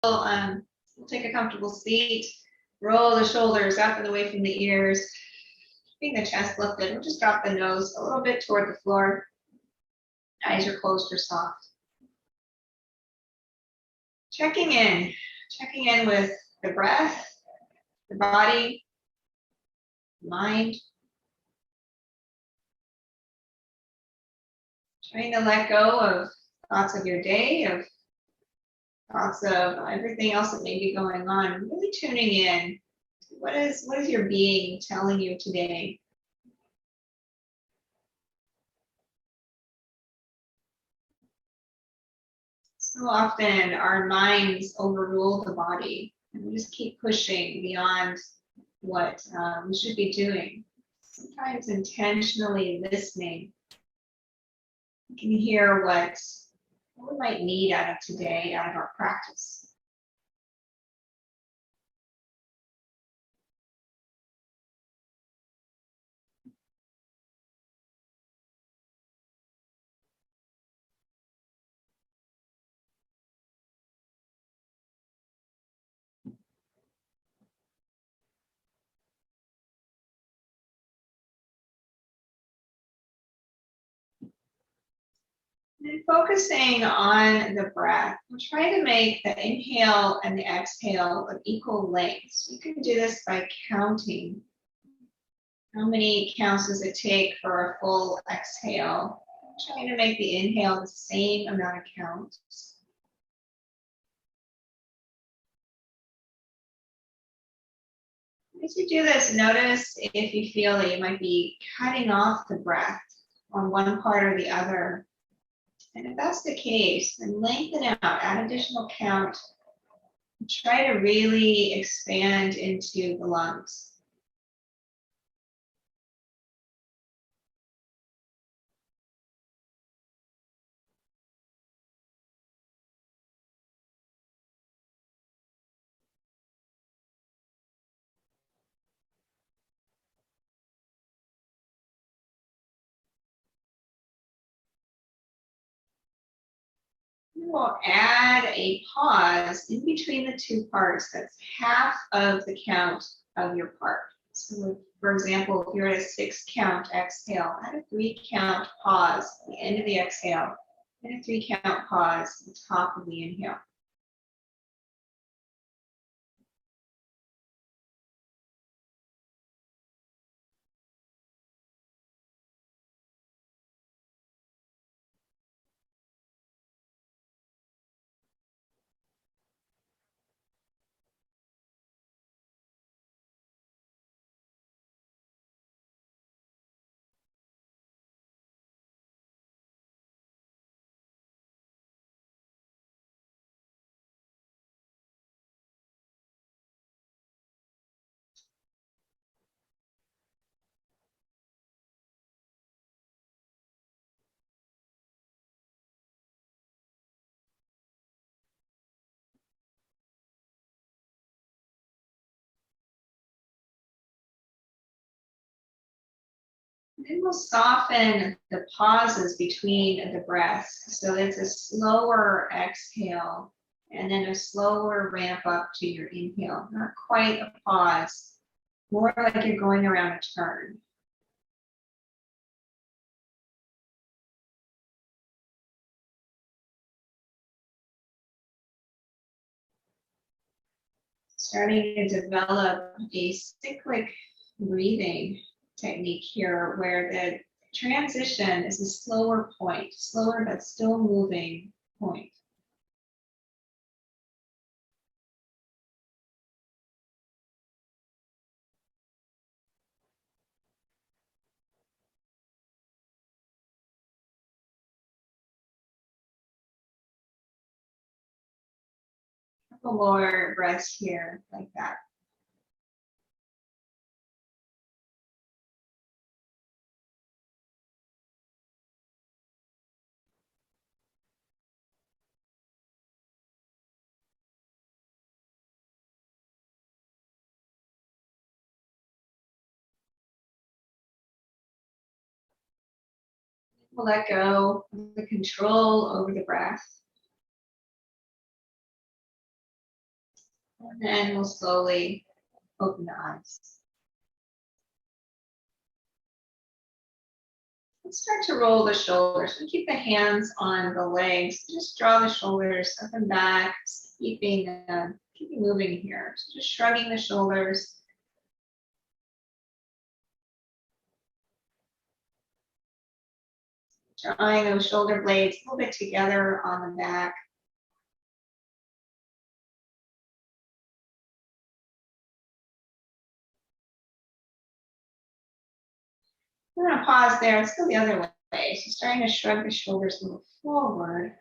We'll take a comfortable seat, roll the shoulders up and away from the ears, keeping the chest lifted. We'll just drop the nose a little bit toward the floor. Eyes are closed or soft. Checking in with the breath, the body, the mind. Trying to let go of thoughts of your day, of thoughts of everything else that may be going on. Really tuning in. What is your being telling you today? So often our minds overrule the body, and we just keep pushing beyond what we should be doing. Sometimes intentionally listening. You can hear what we might need out of today, out of our practice. And focusing on the breath, we'll try to make the inhale and the exhale of equal lengths. You can do this by counting. How many counts does it take for a full exhale? Trying to make the inhale the same amount of counts. As you do this, notice if you feel that you might be cutting off the breath on one part or the other. And if that's the case, then lengthen out, add additional count. Try to really expand into the lungs. We'll add a pause in between the two parts. That's half of the count of your part. So for example, if you're at a 6 count exhale, add a 3 count pause at the end of the exhale, and a 3 count pause at the top of the inhale. Then we'll soften the pauses between the breaths. So it's a slower exhale and then a slower ramp up to your inhale. Not quite a pause, more like you're going around a turn. Starting to develop a cyclic breathing technique here where the transition is a slower point, slower but still moving point. Couple more breaths here like that. We'll let go of the control over the breath. And then we'll slowly open the eyes. Let's start to roll the shoulders. We keep the hands on the legs. Just draw the shoulders up and back, keeping moving here. So just shrugging the shoulders. Drawing those shoulder blades a little bit together on the back. We're going to pause there. Let's go the other way. So starting to shrug the shoulders a little forward.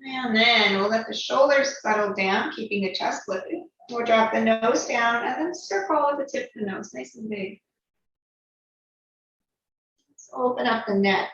And then we'll let the shoulders settle down, keeping the chest lifted. We'll drop the nose down and then circle with the tip of the nose, nice and big. Let's open up the neck.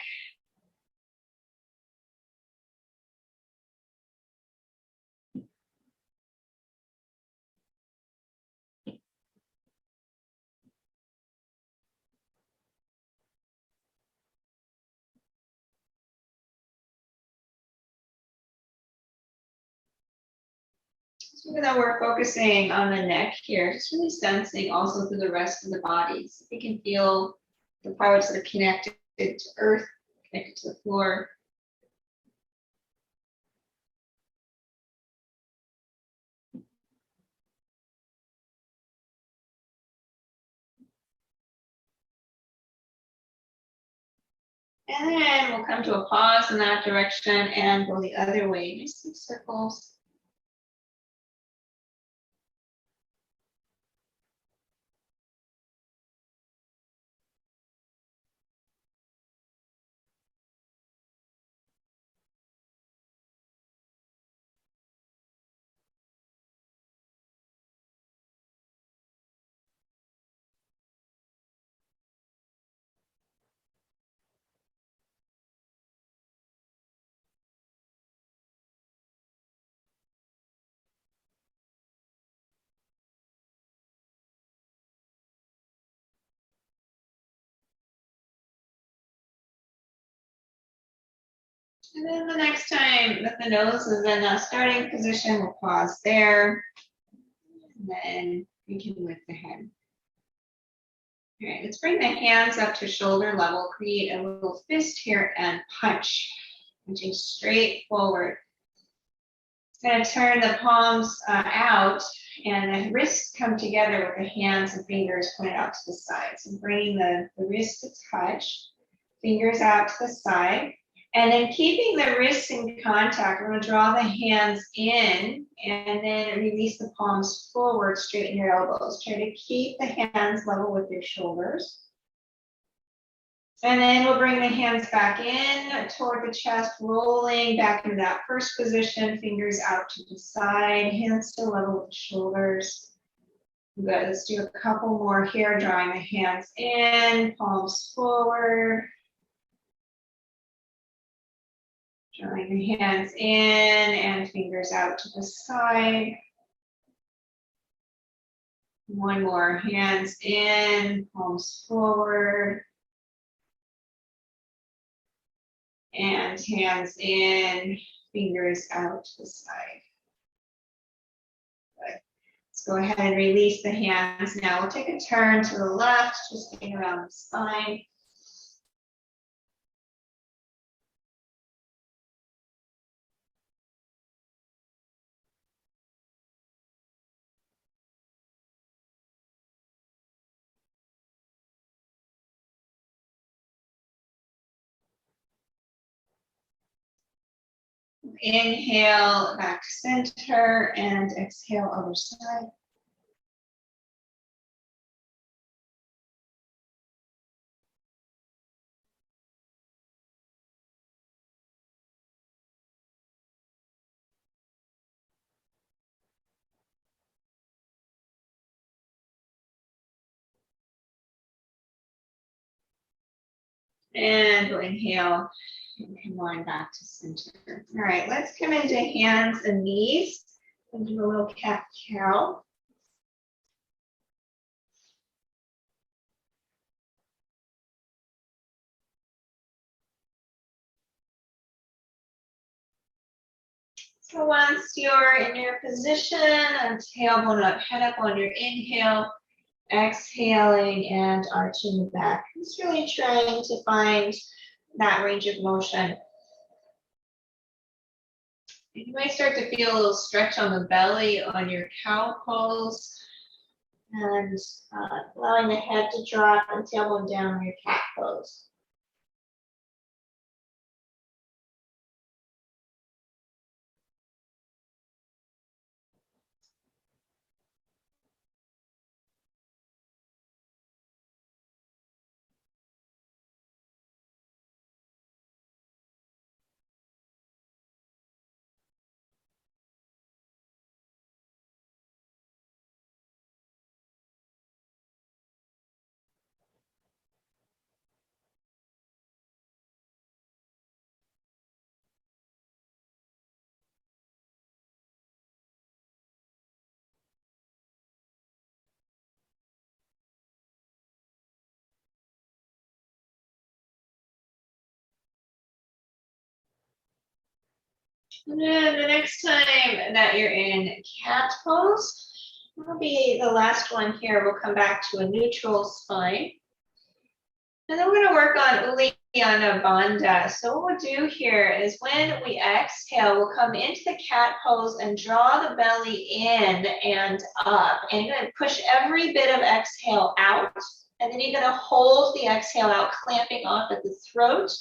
So even though we're focusing on the neck here, just really sensing also through the rest of the body. So we can feel the parts that are connected to earth, connected to the floor. And then we'll come to a pause in that direction and go the other way, just some circles. And then the next time that the nose is in a starting position, we'll pause there. And then we can lift the head. All right, let's bring the hands up to shoulder level, create a little fist here and punch. Punching straight forward. It's going to turn the palms out and the wrists come together with the hands and fingers pointed out to the side. So bringing the wrist to touch, fingers out to the side. And then keeping the wrists in contact, we're going to draw the hands in and then release the palms forward, straighten your elbows. Try to keep the hands level with your shoulders. And then we'll bring the hands back in toward the chest, rolling back into that first position, fingers out to the side, hands still level with the shoulders. Good, let's do a couple more here, drawing the hands in, palms forward. Drawing the hands in and fingers out to the side. One more, hands in, palms forward. And hands in, fingers out to the side. Good. Let's go ahead and release the hands. Now we'll take a turn to the left, just getting around the spine. Inhale, back to center, and exhale, other side. And we'll inhale and come on back to center. All right, let's come into hands and knees. And do a little cat-cow. So once you're in your position, tailbone up, head up on your inhale, exhaling and arching the back. Just really trying to find that range of motion. You might start to feel a little stretch on the belly on your cow pose, and allowing the head to drop and tailbone down on your cat pose. And then the next time that you're in cat pose, will be the last one here. We'll come back to a neutral spine. And then we're going to work on Uddiyana Bandha. So what we'll do here is when we exhale, we'll come into the cat pose and draw the belly in and up. And you're going to push every bit of exhale out. And then you're going to hold the exhale out, clamping off at the throat.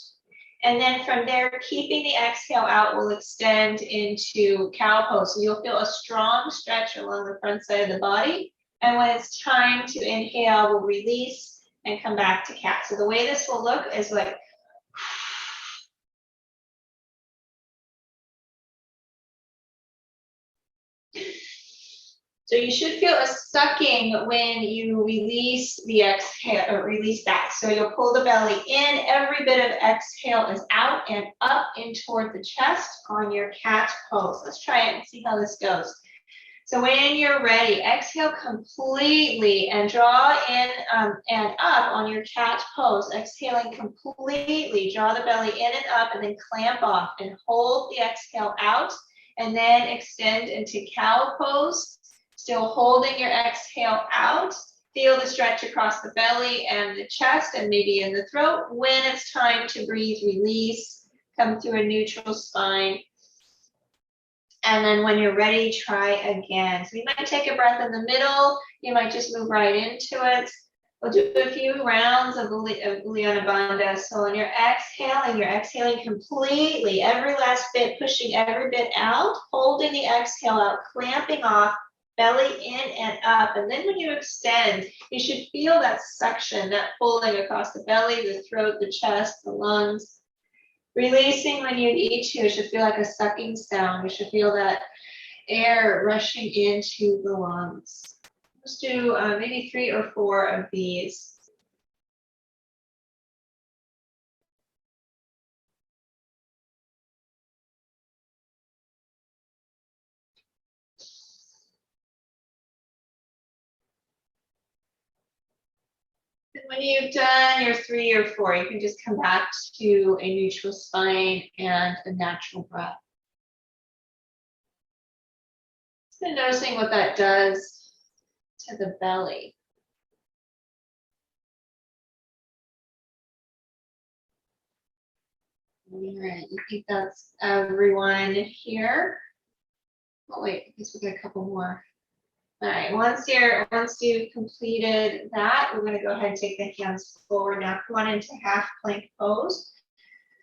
And then from there, keeping the exhale out will extend into cow pose. So you'll feel a strong stretch along the front side of the body. And when it's time to inhale, we'll release and come back to cat. So the way this will look is like, so you should feel a sucking when you release the exhale, or release that. So you'll pull the belly in, every bit of exhale is out and up in toward the chest on your cat pose. Let's try it and see how this goes. So when you're ready, exhale completely and draw in and up on your cat pose. Exhaling completely, draw the belly in and up and then clamp off and hold the exhale out and then extend into cow pose. Still holding your exhale out. Feel the stretch across the belly and the chest and maybe in the throat. When it's time to breathe, release, come to a neutral spine. And then when you're ready, try again. So you might take a breath in the middle. You might just move right into it. We'll do a few rounds of Uddiyana Bandha. So when you're exhaling completely, every last bit, pushing every bit out, holding the exhale out, clamping off, belly in and up. And then when you extend, you should feel that suction, that pulling across the belly, the throat, the chest, the lungs. Releasing when you need to. It should feel like a sucking sound. You should feel that air rushing into the lungs. Let's do maybe 3 or 4 of these. And when you've done your 3 or 4, you can just come back to a neutral spine and a natural breath. Just noticing what that does to the belly. All right, I think that's everyone here. Oh wait, I guess we got a couple more. All right, once you've completed that, we're going to go ahead and take the hands forward. Now come on into half plank pose.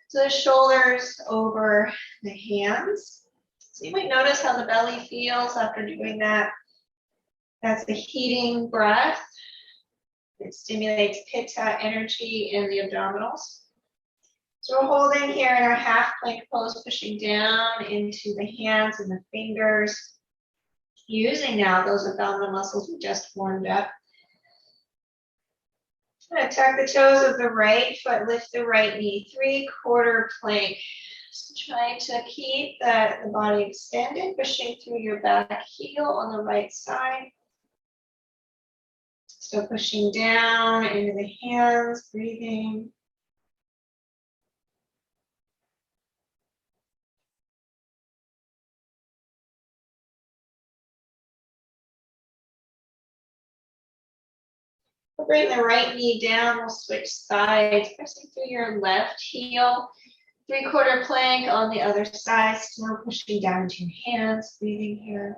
So the shoulders over the hands. So you might notice how the belly feels after doing that. That's a heating breath. It stimulates pitta energy in the abdominals. So we're holding here in our half plank pose, pushing down into the hands and the fingers. Using now those abdominal muscles we just warmed up. I'm going to tuck the toes of the right foot, lift the right knee, 3/4 plank. So trying to keep the body extended, pushing through your back heel on the right side. Still pushing down into the hands, breathing. We'll bring the right knee down, we'll switch sides, pressing through your left heel. 3/4 plank on the other side, still pushing down into your hands, breathing here.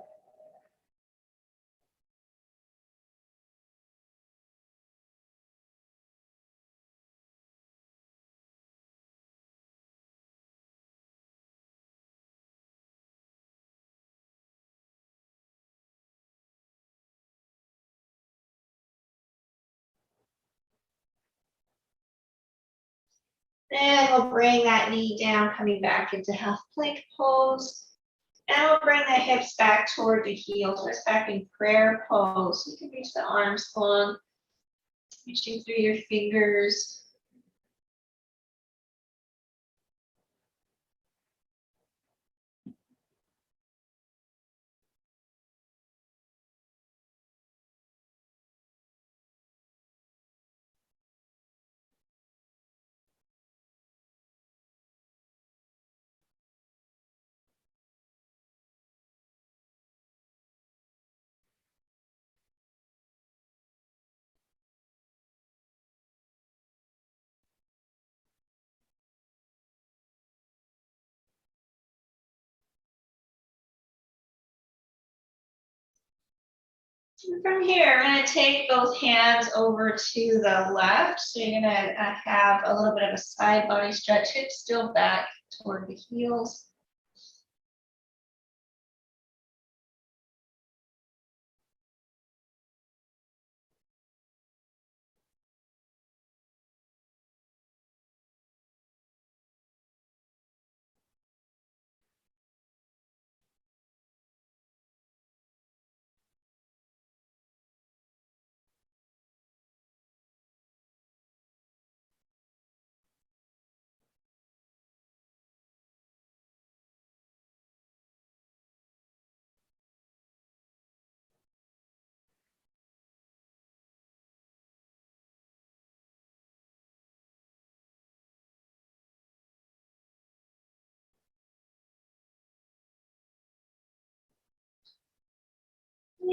Then we'll bring that knee down, coming back into half plank pose. And we'll bring the hips back toward the heels. We're back in prayer pose. You can reach the arms long, reaching through your fingers. And from here, I'm going to take both hands over to the left. So you're going to have a little bit of a side body stretch, hips still back toward the heels.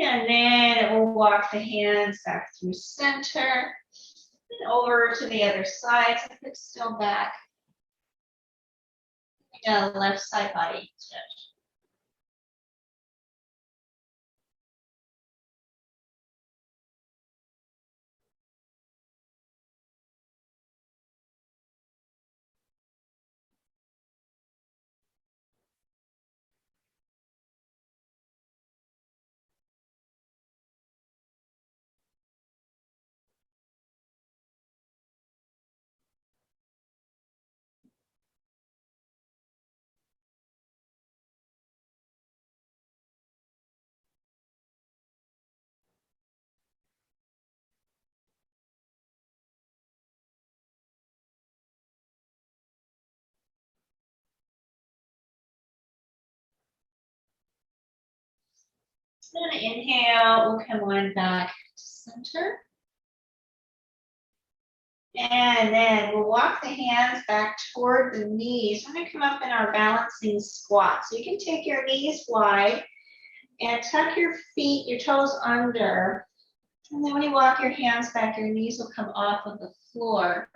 And then we'll walk the hands back through center and over to the other side. So hips still back. Left side body stretch. So then inhale, we'll come on back to center. And then we'll walk the hands back toward the knees. We're going to come up in our balancing squat. So you can take your knees wide and tuck your feet, your toes under. And then when you walk your hands back, your knees will come off of the floor.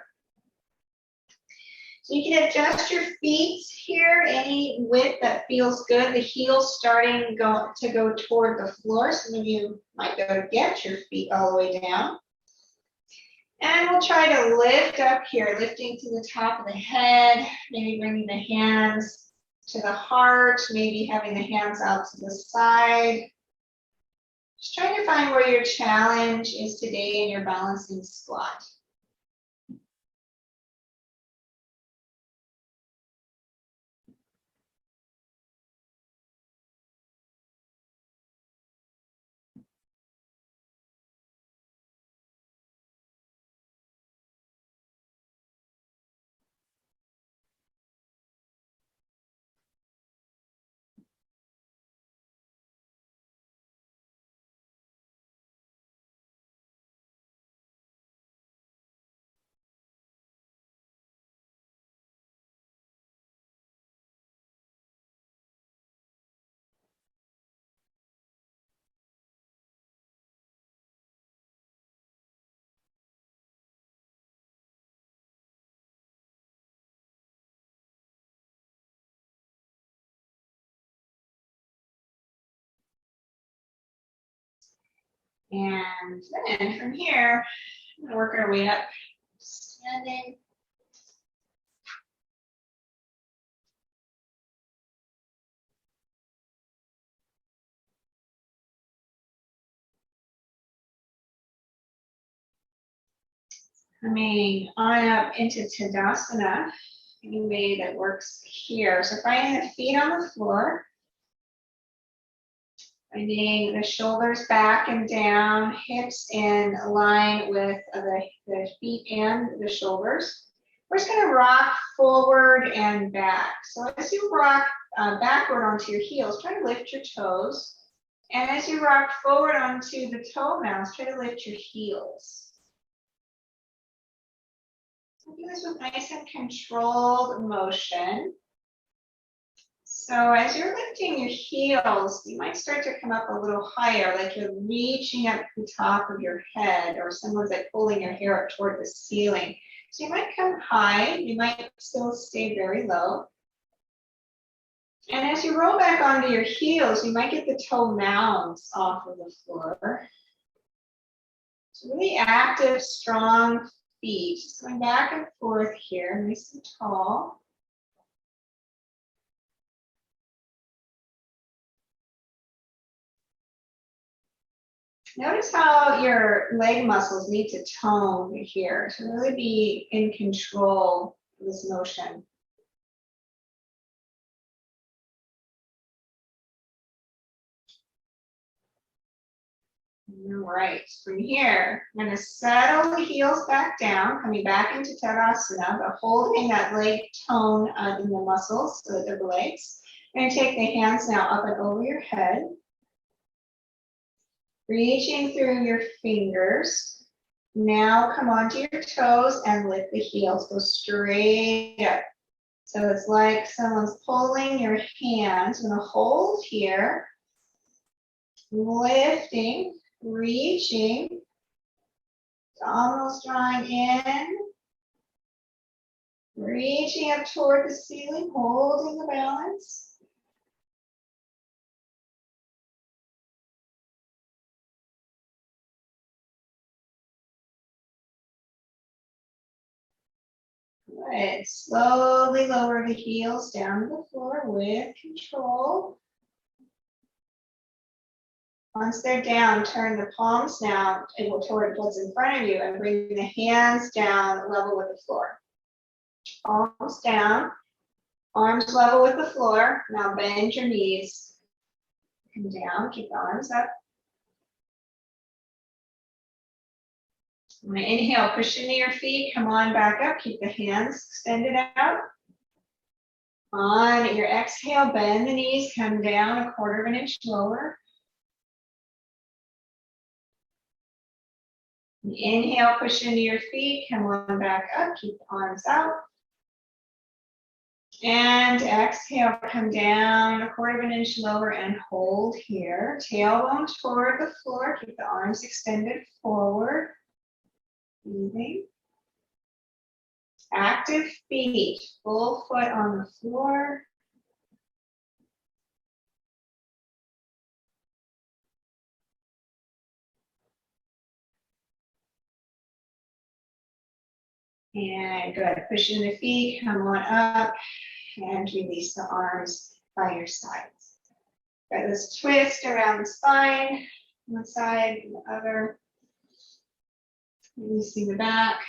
So you can adjust your feet here, any width that feels good. The heels starting to go toward the floor. Some of you might go to get your feet all the way down. And we'll try to lift up here, lifting to the top of the head, maybe bringing the hands to the heart, maybe having the hands out to the side. Just trying to find where your challenge is today in your balancing squat. And then from here, I'm gonna work our way up, standing. Coming on up into Tadasana, any way that works here. So finding the feet on the floor, finding the shoulders back and down, hips in line with the feet and the shoulders. We're just going to rock forward and back. So as you rock backward onto your heels, try to lift your toes. And as you rock forward onto the toe mounts, try to lift your heels. So do this with nice and controlled motion. So as you're lifting your heels, you might start to come up a little higher, like you're reaching up the top of your head, or someone's like pulling your hair up toward the ceiling. So you might come high, you might still stay very low. And as you roll back onto your heels, you might get the toe mounds off of the floor. So really active, strong feet, just going back and forth here, nice and tall. Notice how your leg muscles need to tone here to really be in control of this motion. All right, from here, I'm going to settle the heels back down, coming back into Tadasana, but holding that leg tone in the muscles, so the legs. I'm going to take the hands now up and over your head. Reaching through your fingers. Now come onto your toes and lift the heels. Go straight up. So it's like someone's pulling your hands. I'm going to hold here. Lifting, reaching. Almost drawing in. Reaching up toward the ceiling, holding the balance. Good. Slowly lower the heels down to the floor with control. Once they're down, turn the palms now toward what's in front of you and bring the hands down level with the floor. Palms down, arms level with the floor. Now bend your knees. Come down, keep the arms up. I'm going to inhale, push into your feet, come on back up, keep the hands extended out. On your exhale, bend the knees, come down 1/4 inch lower. Inhale, push into your feet, come on back up, keep the arms out. And exhale, come down 1/4 inch lower and hold here. Tailbone toward the floor, keep the arms extended forward. Breathing. Active feet, full foot on the floor. And good, push in the feet, come on up, and release the arms by your sides. Got this twist around the spine, one side and the other. Releasing the back.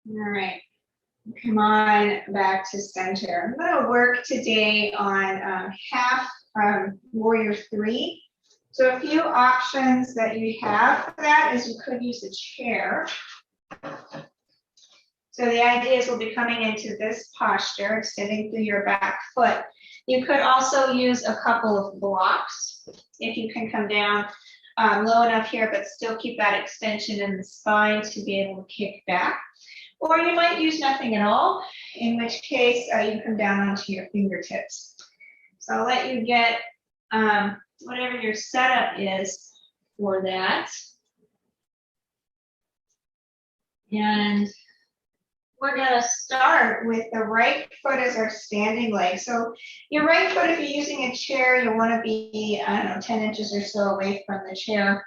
All right, come on back to center. I'm going to work today on half warrior 3. So a few options that you have for that is you could use a chair. So the idea is we'll be coming into this posture, extending through your back foot. You could also use a couple of blocks if you can come down low enough here, but still keep that extension in the spine to be able to kick back. Or you might use nothing at all, in which case you come down onto your fingertips. So I'll let you get whatever your setup is for that. And we're going to start with the right foot as our standing leg. So your right foot, if you're using a chair, you'll want to be, I don't know, 10 inches or so away from the chair.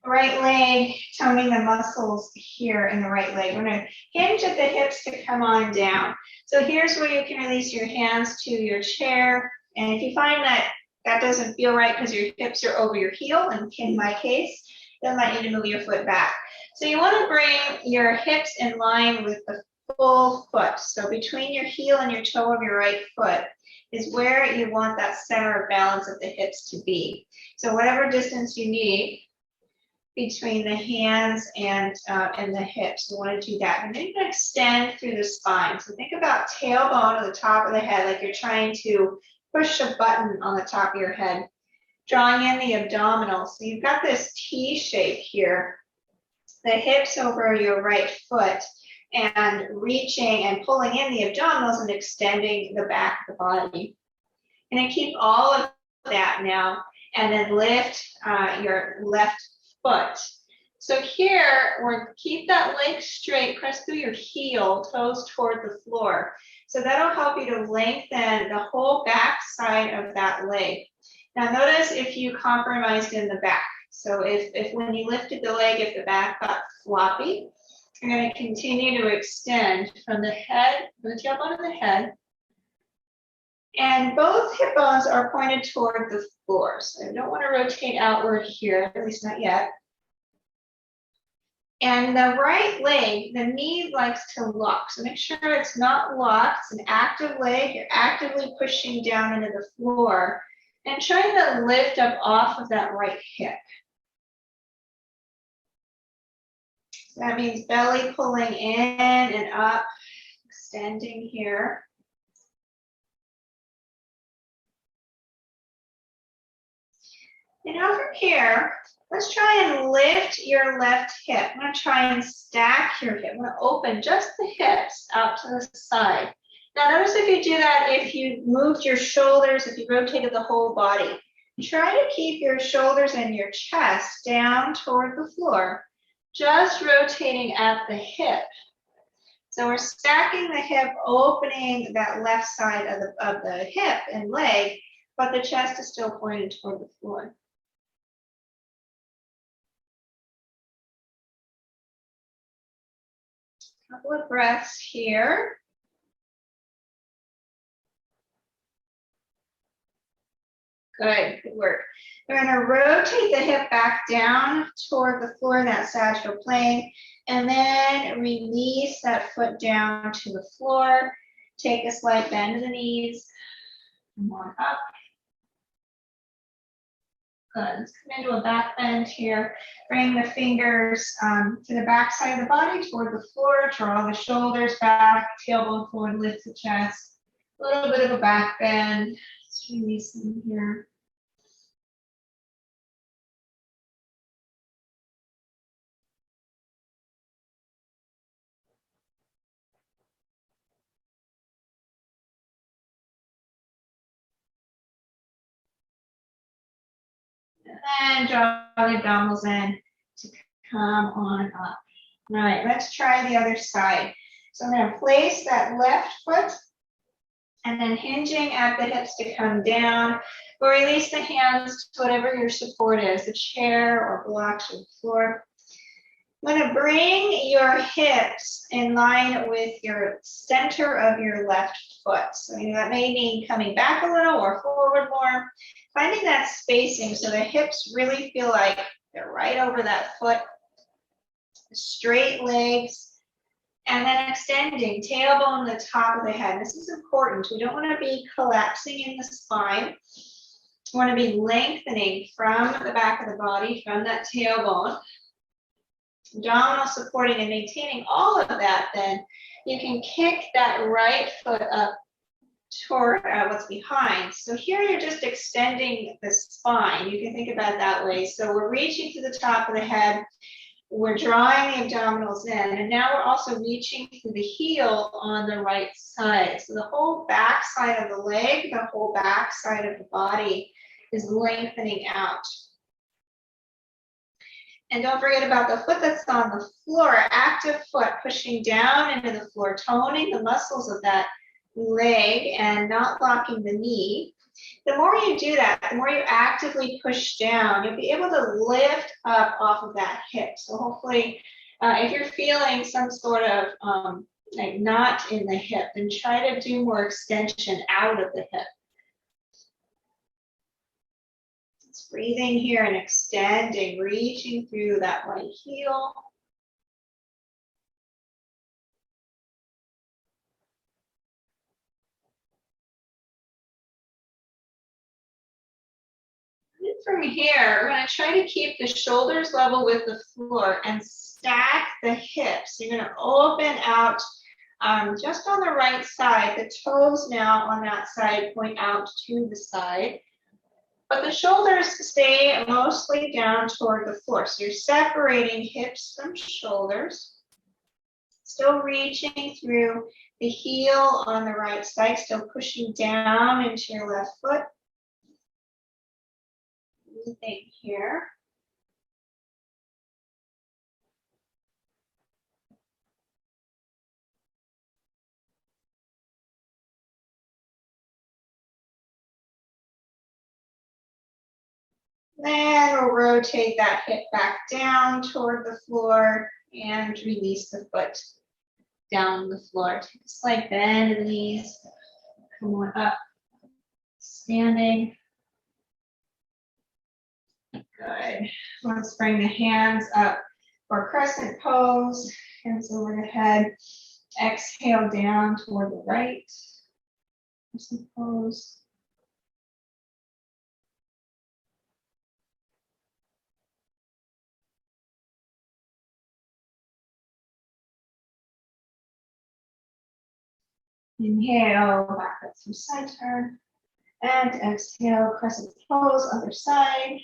Right leg, toning the muscles here in the right leg. We're going to hinge at the hips to come on down. So here's where you can release your hands to your chair. And if you find that that doesn't feel right because your hips are over your heel, and in my case, then might need to move your foot back. So you want to bring your hips in line with the full foot. So between your heel and your toe of your right foot is where you want that center of balance of the hips to be. So whatever distance you need between the hands and the hips. You want to do that. And then you can extend through the spine. So think about tailbone to the top of the head, like you're trying to push a button on the top of your head. Drawing in the abdominals. So you've got this T shape here. The hips over your right foot and reaching and pulling in the abdominals and extending the back of the body. And then keep all of that now and then lift your left foot. So here, we're keep that leg straight, press through your heel, toes toward the floor. So that'll help you to lengthen the whole back side of that leg. Now notice if you compromised in the back. So if when you lifted the leg, if the back got floppy, you're going to continue to extend from the head, from the tailbone of the head. And both hip bones are pointed toward the floor. So I don't want to rotate outward here, at least not yet. And the right leg, the knee likes to lock. So make sure it's not locked. It's an active leg. You're actively pushing down into the floor and trying to lift up off of that right hip. So that means belly pulling in and up, extending here. And over here, let's try and lift your left hip. I'm going to try and stack your hip. I'm going to open just the hips out to the side. Now notice if you do that, if you moved your shoulders, if you rotated the whole body, try to keep your shoulders and your chest down toward the floor, just rotating at the hip. So we're stacking the hip, opening that left side of the hip and leg, but the chest is still pointed toward the floor. Couple of breaths here. Good work. We're going to rotate the hip back down toward the floor in that sagittal plane, and then release that foot down to the floor. Take a slight bend of the knees. Come on up. Good. Let's come into a back bend here. Bring the fingers to the back side of the body toward the floor. Draw the shoulders back, tailbone forward, lift the chest. A little bit of a back bend. Let's release in here. And draw the abdominals in to come on up. All right, let's try the other side. So I'm going to place that left foot and then hinging at the hips to come down. Or release the hands to whatever your support is, the chair or blocks or the floor. I'm going to bring your hips in line with your center of your left foot. So that may mean coming back a little or forward more. Finding that spacing so the hips really feel like they're right over that foot. Straight legs. And then extending, tailbone to the top of the head. This is important. We don't want to be collapsing in the spine. We want to be lengthening from the back of the body, from that tailbone. Abdominal supporting and maintaining all of that, then you can kick that right foot up toward what's behind. So here you're just extending the spine. You can think about it that way. So we're reaching to the top of the head. We're drawing the abdominals in, and now we're also reaching through the heel on the right side. So the whole back side of the leg, the whole back side of the body is lengthening out. And don't forget about the foot that's on the floor, active foot pushing down into the floor, toning the muscles of that leg and not locking the knee. The more you do that, the more you actively push down, you'll be able to lift up off of that hip. So hopefully, if you're feeling some sort of like knot in the hip, then try to do more extension out of the hip. Just breathing here and extending, reaching through that right heel. From here, we're going to try to keep the shoulders level with the floor and stack the hips. You're going to open out just on the right side. The toes now on that side point out to the side. But the shoulders stay mostly down toward the floor. So you're separating hips from shoulders. Still reaching through the heel on the right side. Still pushing down into your left foot. Thing here. Then we'll rotate that hip back down toward the floor and release the foot down the floor. Take a slight bend in the knees. Come on up. Standing. Good. Let's bring the hands up for crescent pose. Hands over the head. Exhale down toward the right. Crescent pose. Inhale, back up through center. And exhale, crescent pose, other side.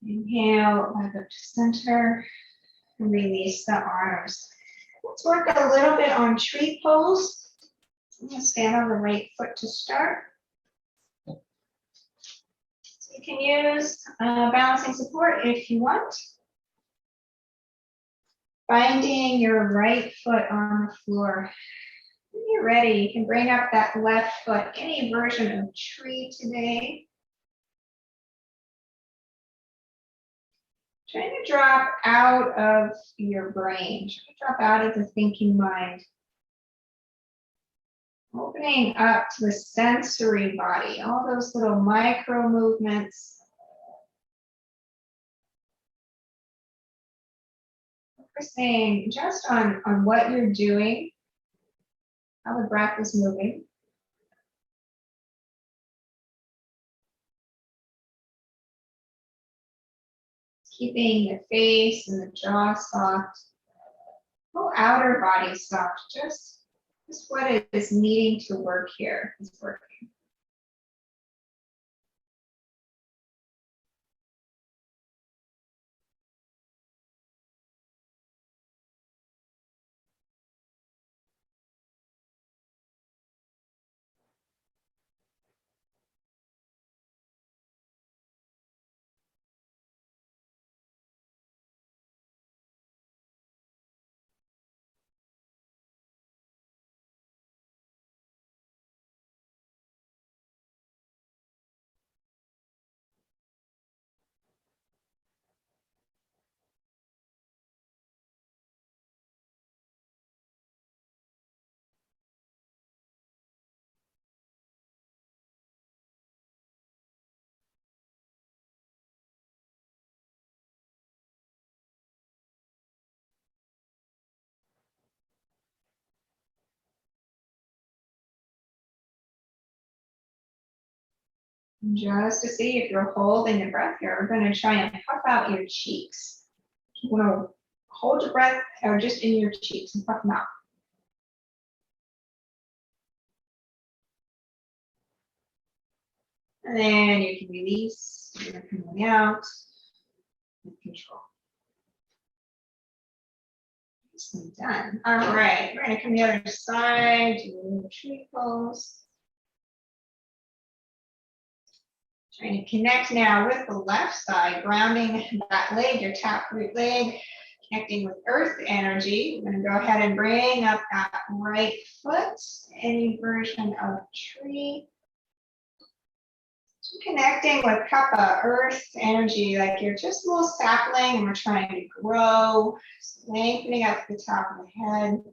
Inhale, back up to center. Release the arms. Let's work a little bit on tree pose. I'm going to stand on the right foot to start. So you can use balancing support if you want. Finding your right foot on the floor. When you're ready, you can bring up that left foot, any version of tree today. Trying to drop out of your brain, trying to drop out of the thinking mind. Opening up to the sensory body, all those little micro movements. Focusing just on what you're doing, how the breath is moving. Keeping the face and the jaw soft. Whole outer body soft. Just what is needing to work here is working. Just to see if you're holding the breath here, we're going to try and puff out your cheeks. You want to hold your breath or just in your cheeks and puff them out. And then you can release, you're coming out with control. Done. All right, we're going to come the other side, do a tree pose. Trying to connect now with the left side, grounding that leg, your taproot leg, connecting with earth energy. We're going to go ahead and bring up that right foot, any version of tree. Connecting with kappa, earth energy, like you're just a little sapling and we're trying to grow, lengthening up the top of the head.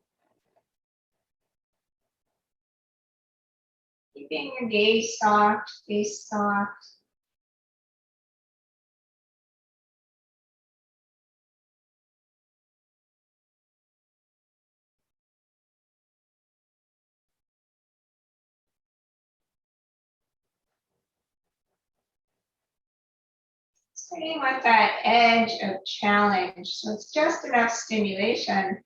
Keeping your gaze soft, face soft. Staying with that edge of challenge. So it's just enough stimulation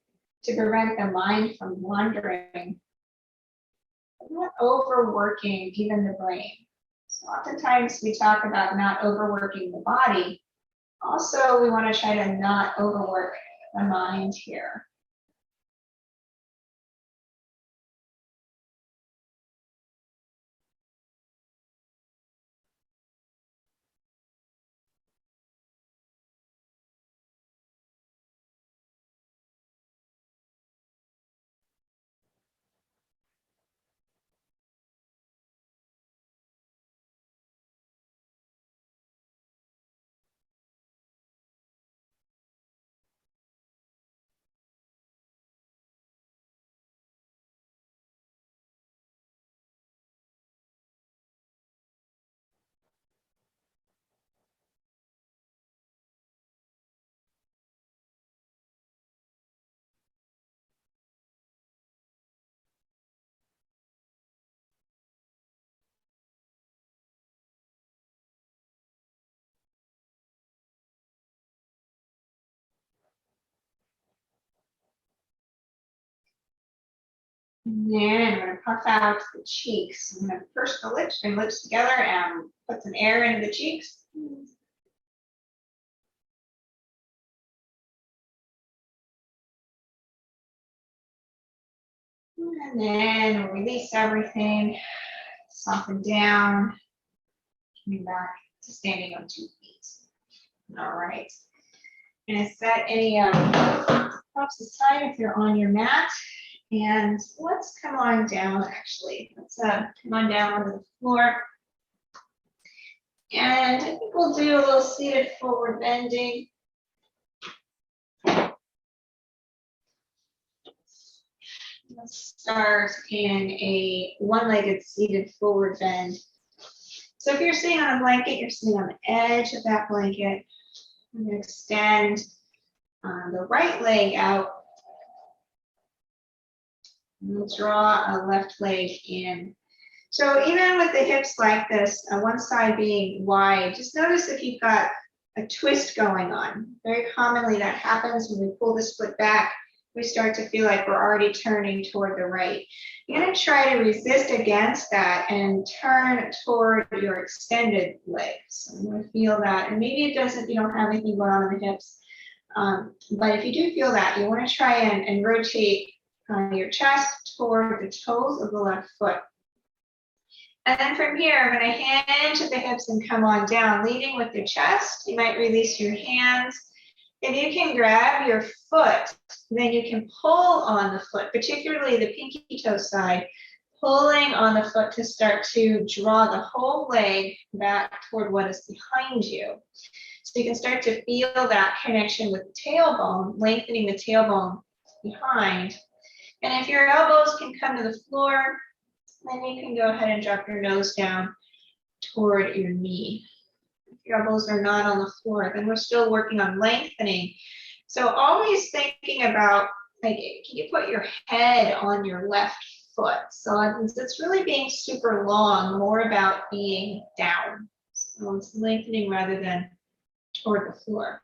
to prevent the mind from wandering. But not overworking even the brain. So oftentimes we talk about not overworking the body. Also, we want to try to not overwork the mind here. And then I'm going to puff out the cheeks. I'm going to push the lips, bring lips together and put some air into the cheeks. And then release everything, soften down, coming back to standing on 2 feet. All right. I'm going to set any props aside if you're on your mat. And let's come on down, actually. Let's come on down onto the floor. And I think we'll do a little seated forward bending. Let's start in a one-legged seated forward bend. So if you're sitting on a blanket, you're sitting on the edge of that blanket. I'm going to extend the right leg out. And we'll draw a left leg in. So even with the hips like this, one side being wide, just notice if you've got a twist going on. Very commonly that happens when we pull this foot back. We start to feel like we're already turning toward the right. You're going to try to resist against that and turn toward your extended leg. So I'm going to feel that. And maybe it doesn't, you don't have anything going on in the hips. But if you do feel that, you want to try and rotate your chest toward the toes of the left foot. And then from here, I'm going to hinge at the hips and come on down, leading with your chest. You might release your hands. If you can grab your foot, then you can pull on the foot, particularly the pinky toe side, pulling on the foot to start to draw the whole leg back toward what is behind you. So you can start to feel that connection with the tailbone, lengthening the tailbone behind. And if your elbows can come to the floor, then you can go ahead and drop your nose down toward your knee. If your elbows are not on the floor, then we're still working on lengthening. So always thinking about, like, can you put your head on your left foot? So it's really being super long, more about being down. So it's lengthening rather than toward the floor.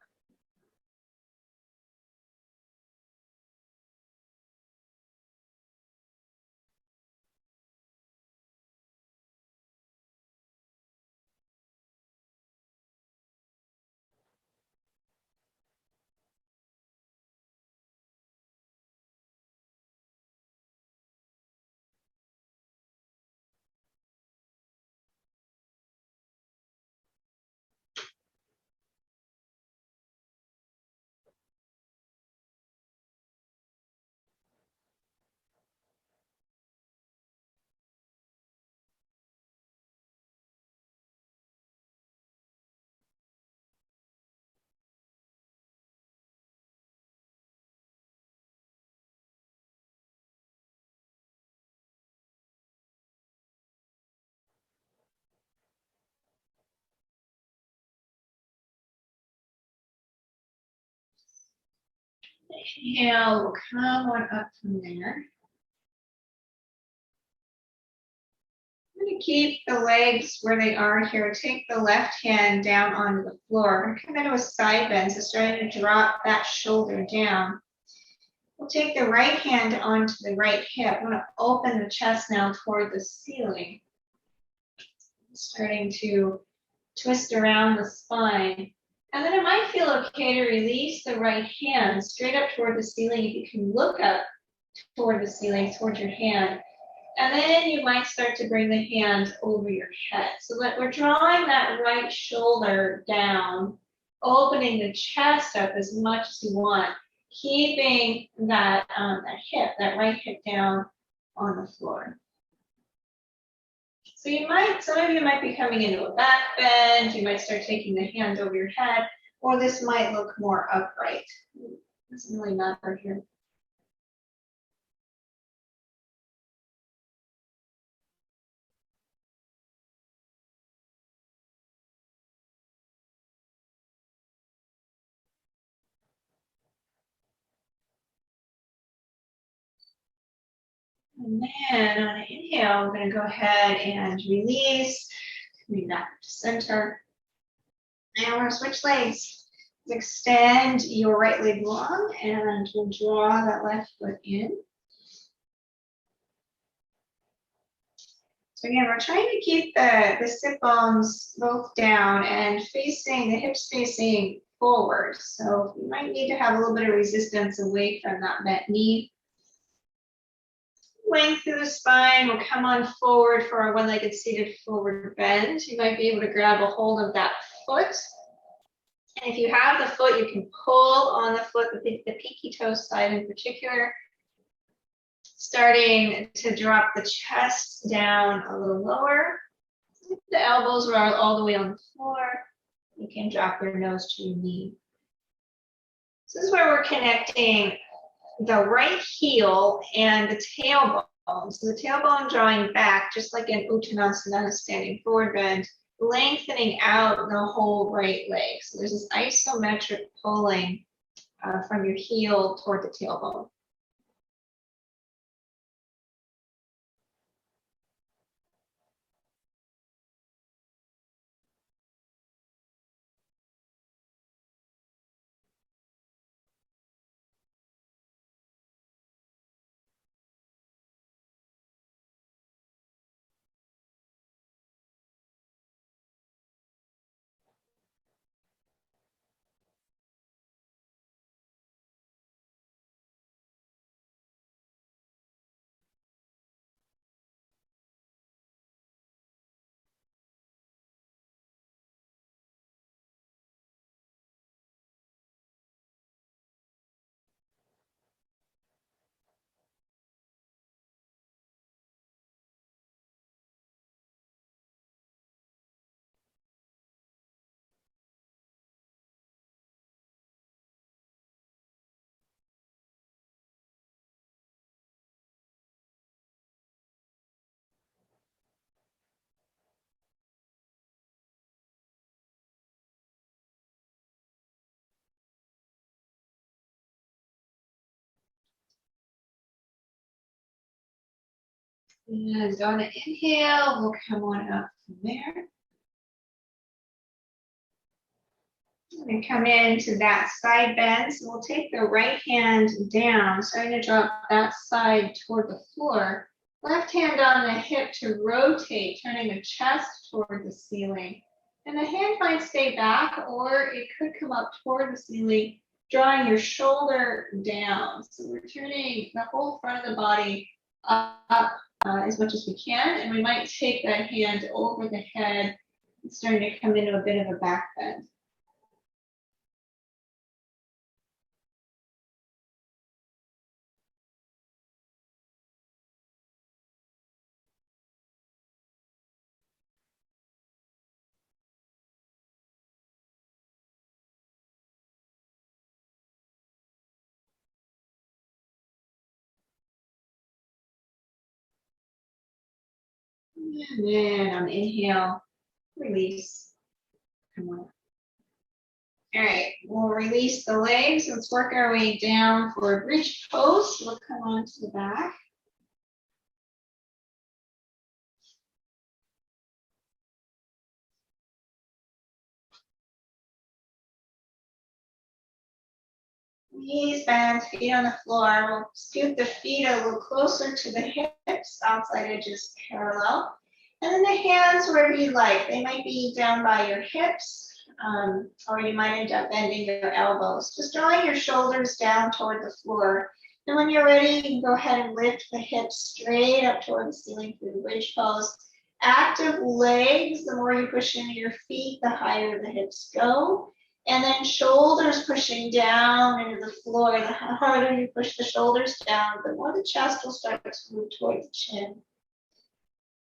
Inhale, we'll come on up from there. I'm going to keep the legs where they are here. Take the left hand down onto the floor. I'm come into a side bend, so starting to drop that shoulder down. We'll take the right hand onto the right hip. I'm going to open the chest now toward the ceiling. Starting to twist around the spine. And then it might feel okay to release the right hand straight up toward the ceiling. If you can look up toward the ceiling, toward your hand. And then you might start to bring the hand over your head. So that we're drawing that right shoulder down, opening the chest up as much as you want, keeping that hip, that right hip down on the floor. So some of you might be coming into a back bend, you might start taking the hand over your head, or this might look more upright. It doesn't really matter here. And then on an inhale, we're going to go ahead and release, coming back to center. Now we're going to switch legs. Extend your right leg long and we'll draw that left foot in. So again, we're trying to keep the sit bones both down and facing, the hips facing forward. So you might need to have a little bit of resistance away from that bent knee. Length through the spine, we'll come on forward for our one-legged seated forward bend. You might be able to grab a hold of that foot. And if you have the foot, you can pull on the foot, the pinky toe side in particular. Starting to drop the chest down a little lower. The elbows are all the way on the floor. You can drop your nose to your knee. This is where we're connecting the right heel and the tailbone. So the tailbone drawing back, just like in Uttanasana, standing forward bend, lengthening out the whole right leg. So there's this isometric pulling from your heel toward the tailbone. And on an inhale, we'll come on up from there. We're going to come into that side bend. So we'll take the right hand down, starting to drop that side toward the floor. Left hand on the hip to rotate, turning the chest toward the ceiling. And the hand might stay back, or it could come up toward the ceiling, drawing your shoulder down. So we're turning the whole front of the body up as much as we can. And we might take that hand over the head and starting to come into a bit of a back bend. And then on inhale, release. Come on. All right, we'll release the legs. Let's work our way down for a bridge pose. We'll come on to the back. Knees bent, feet on the floor. We'll scoot the feet a little closer to the hips, outside edges parallel. And then the hands wherever you like. They might be down by your hips, or you might end up bending your elbows. Just drawing your shoulders down toward the floor. And when you're ready, you can go ahead and lift the hips straight up toward the ceiling through the bridge pose. Active legs, the more you push into your feet, the higher the hips go. And then shoulders pushing down into the floor. The harder you push the shoulders down, the more the chest will start to move toward the chin.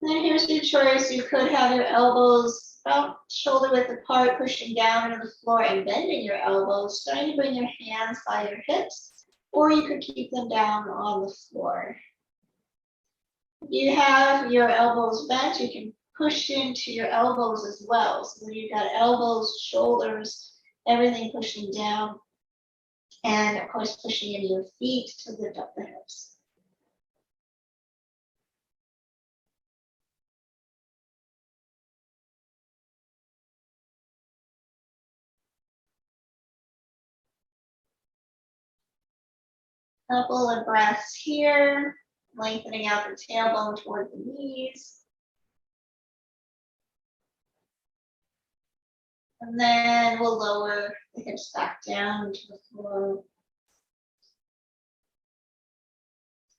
And then here's your choice. You could have your elbows about shoulder width apart, pushing down into the floor and bending your elbows, starting to bring your hands by your hips, or you could keep them down on the floor. If you have your elbows bent, you can push into your elbows as well. So you've got elbows, shoulders, everything pushing down, and of course pushing into your feet to lift up the hips. Couple of breaths here, lengthening out the tailbone toward the knees. And then we'll lower the hips back down to the floor.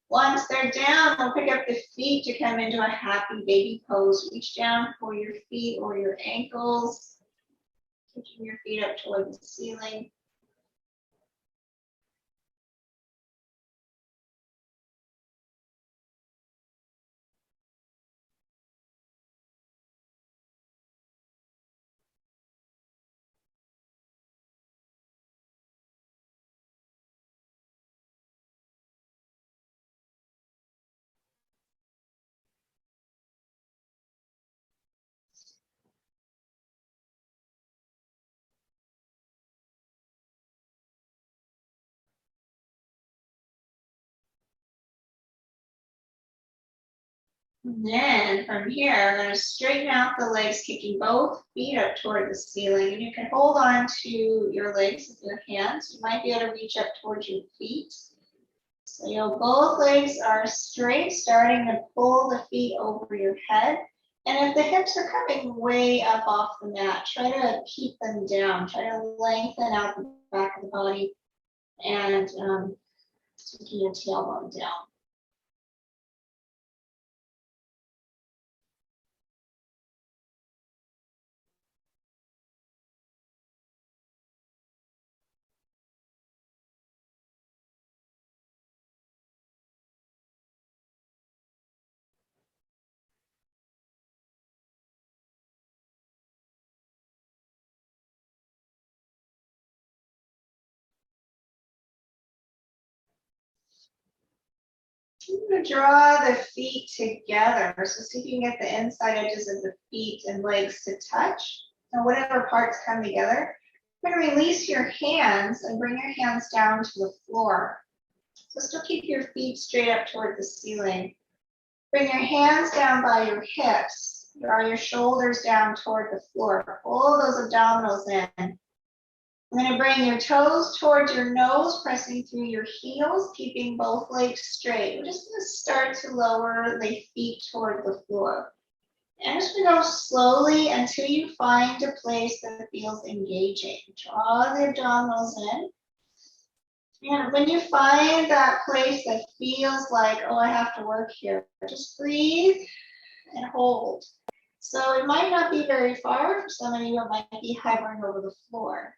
Once they're down, we'll pick up the feet to come into a happy baby pose. Reach down for your feet or your ankles, kicking your feet up toward the ceiling. And then from here, I'm going to straighten out the legs, kicking both feet up toward the ceiling. And you can hold on to your legs with your hands. You might be able to reach up towards your feet. So both legs are straight, starting to pull the feet over your head. And if the hips are coming way up off the mat, try to keep them down. Try to lengthen out the back of the body and taking your tailbone down. I'm going to draw the feet together. So see if you can get the inside edges of the feet and legs to touch. And whatever parts come together, you're going to release your hands and bring your hands down to the floor. So still keep your feet straight up toward the ceiling. Bring your hands down by your hips. Draw your shoulders down toward the floor. Pull those abdominals in. I'm going to bring your toes towards your nose, pressing through your heels, keeping both legs straight. We're just going to start to lower the feet toward the floor. And just going to go slowly until you find a place that feels engaging. Draw the abdominals in. And when you find that place that feels like, oh, I have to work here, just breathe and hold. So it might not be very far. For some of you, it might be hovering over the floor.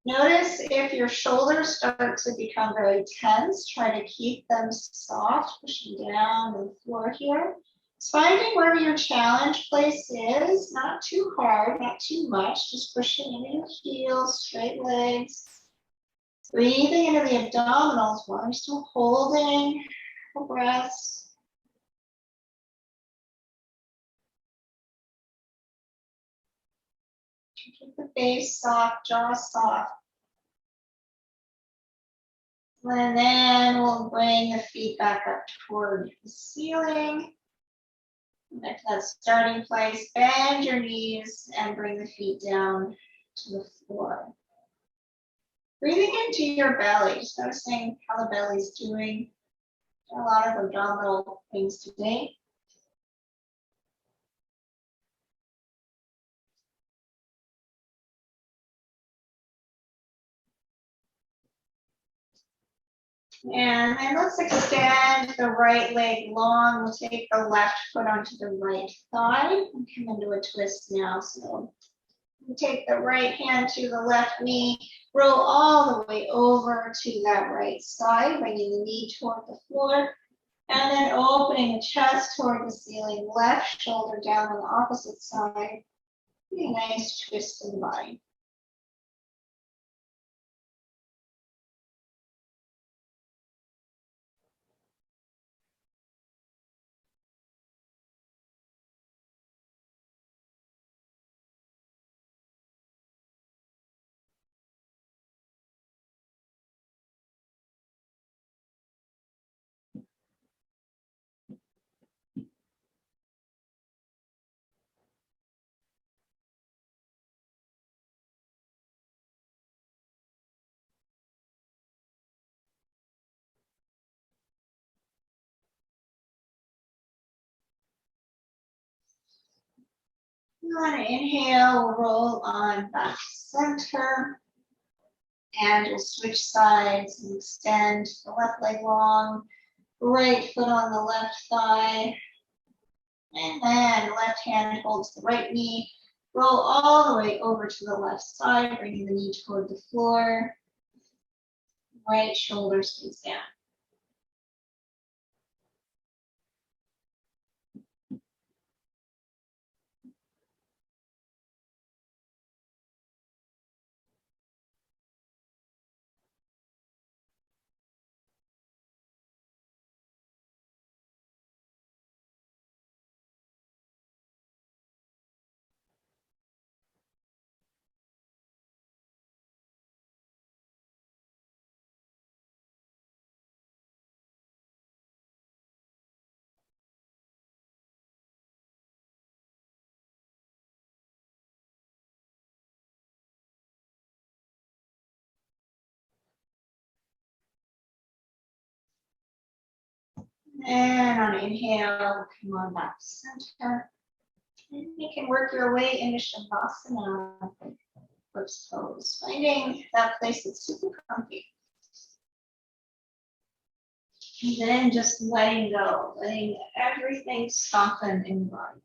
Notice if your shoulders start to become very tense, try to keep them soft, pushing down the floor here. It's finding where your challenge place is, not too hard, not too much, just pushing into your heels, straight legs. Breathing into the abdominals while you're still holding the breaths. Keep the face soft, jaw soft. And then we'll bring the feet back up toward the ceiling. Back to that starting place. Bend your knees and bring the feet down to the floor. Breathing into your belly, just noticing how the belly's doing. A lot of abdominal things today. And then let's extend the right leg long. We'll take the left foot onto the right thigh and come into a twist now. So we take the right hand to the left knee, roll all the way over to that right side, bringing the knee toward the floor, and then opening the chest toward the ceiling, left shoulder down on the opposite side. A nice twist in the body. On an inhale, we'll roll on back to center. And we'll switch sides and extend the left leg long, right foot on the left thigh. And then left hand holds the right knee. Roll all the way over to the left side, bringing the knee toward the floor. Right shoulder stays down. And on inhale, come on back to center. And you can work your way into Shavasana, first pose, finding that place that's super comfy. And then just letting go, letting everything soften in the body.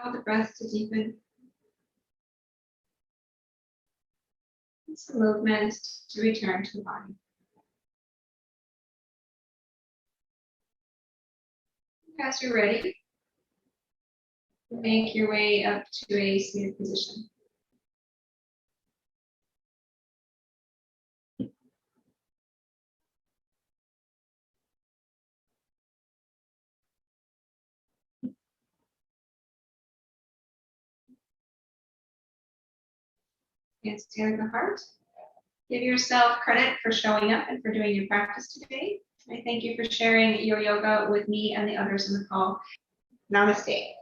Allow the breath to deepen. And some movement to return to the body. As you're ready, make your way up to a seated position. And stand the heart. Give yourself credit for showing up and for doing your practice today. I thank you for sharing your yoga with me and the others in the call. Namaste.